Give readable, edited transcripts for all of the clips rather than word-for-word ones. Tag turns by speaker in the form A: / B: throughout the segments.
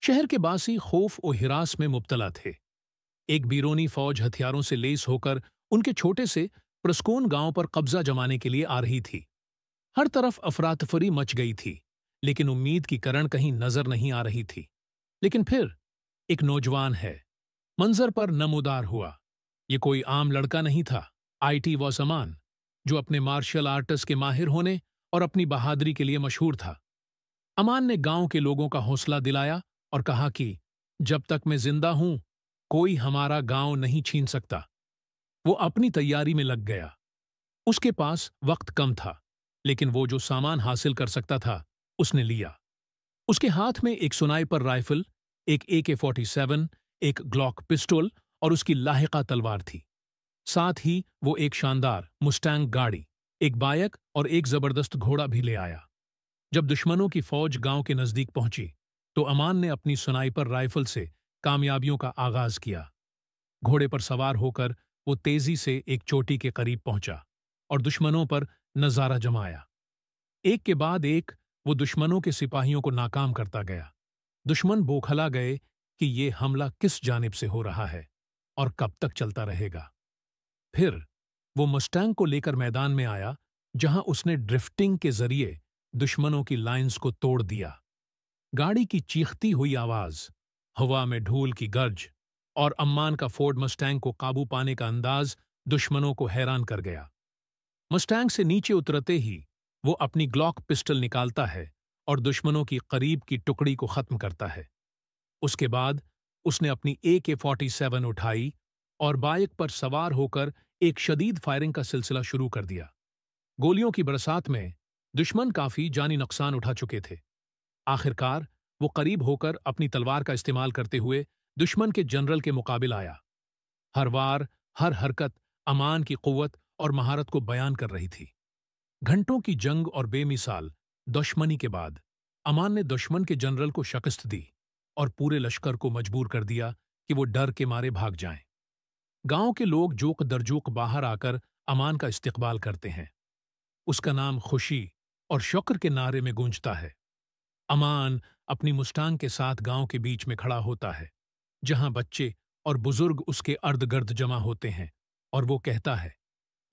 A: शहर के बासी खौफ और हिरास में मुब्तला थे। एक बीरोनी फौज हथियारों से लेस होकर उनके छोटे से प्रस्कोन गांव पर कब्जा जमाने के लिए आ रही थी। हर तरफ अफरातफरी मच गई थी, लेकिन उम्मीद की किरण कहीं नजर नहीं आ रही थी। लेकिन फिर एक नौजवान है मंजर पर नमूदार हुआ। ये कोई आम लड़का नहीं था। आईटी वॉस अमान, जो अपने मार्शल आर्ट्स के माहिर होने और अपनी बहादुरी के लिए मशहूर था। अमान ने गांव के लोगों का हौसला दिलाया और कहा कि जब तक मैं जिंदा हूं, कोई हमारा गांव नहीं छीन सकता। वो अपनी तैयारी में लग गया। उसके पास वक्त कम था, लेकिन वो जो सामान हासिल कर सकता था उसने लिया। उसके हाथ में एक स्नाइपर राइफल, एक AK-47, एक ग्लॉक पिस्टल और उसकी लाहिका तलवार थी। साथ ही वो एक शानदार मुस्टैंग गाड़ी, एक बाइक और एक जबरदस्त घोड़ा भी ले आया। जब दुश्मनों की फौज गांव के नजदीक पहुंची, तो अमान ने अपनी स्नाइपर राइफल से कामयाबियों का आगाज किया। घोड़े पर सवार होकर वो तेजी से एक चोटी के करीब पहुंचा और दुश्मनों पर नजारा जमाया। एक के बाद एक वो दुश्मनों के सिपाहियों को नाकाम करता गया। दुश्मन बौखला गए कि ये हमला किस जानिब से हो रहा है और कब तक चलता रहेगा। फिर वो मस्टैंग को लेकर मैदान में आया, जहां उसने ड्रिफ्टिंग के जरिए दुश्मनों की लाइंस को तोड़ दिया। गाड़ी की चीखती हुई आवाज, हवा में ढूल की गर्ज और अम्मान का फोर्ड मस्टैंग को काबू पाने का अंदाज दुश्मनों को हैरान कर गया। मस्टैंग से नीचे उतरते ही वो अपनी ग्लॉक पिस्टल निकालता है और दुश्मनों की करीब की टुकड़ी को खत्म करता है। उसके बाद उसने अपनी AK-47 उठाई और बाइक पर सवार होकर एक शदीद फायरिंग का सिलसिला शुरू कर दिया। गोलियों की बरसात में दुश्मन काफी जानी नुकसान उठा चुके थे। आखिरकार वो करीब होकर अपनी तलवार का इस्तेमाल करते हुए दुश्मन के जनरल के मुकाबिल आया। हर वार, हर हरकत अमान की कुव्वत और महारत को बयान कर रही थी। घंटों की जंग और बेमिसाल दुश्मनी के बाद अमान ने दुश्मन के जनरल को शिकस्त दी और पूरे लश्कर को मजबूर कर दिया कि वो डर के मारे भाग जाएं। गांव के लोग जोक दरजोक बाहर आकर अमान का इस्तकबाल करते हैं। उसका नाम खुशी और शुक्र के नारे में गूंजता है। अमान अपनी मुस्टांग के साथ गांव के बीच में खड़ा होता है, जहां बच्चे और बुजुर्ग उसके अर्द गिर्द जमा होते हैं, और वो कहता है,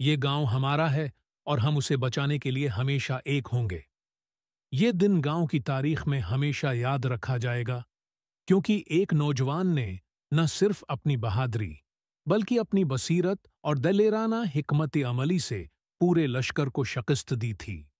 A: ये गांव हमारा है और हम उसे बचाने के लिए हमेशा एक होंगे। ये दिन गांव की तारीख में हमेशा याद रखा जाएगा, क्योंकि एक नौजवान ने न सिर्फ अपनी बहादुरी बल्कि अपनी बसीरत और दलेराना हिकमत अमली से पूरे लश्कर को शिकस्त दी थी।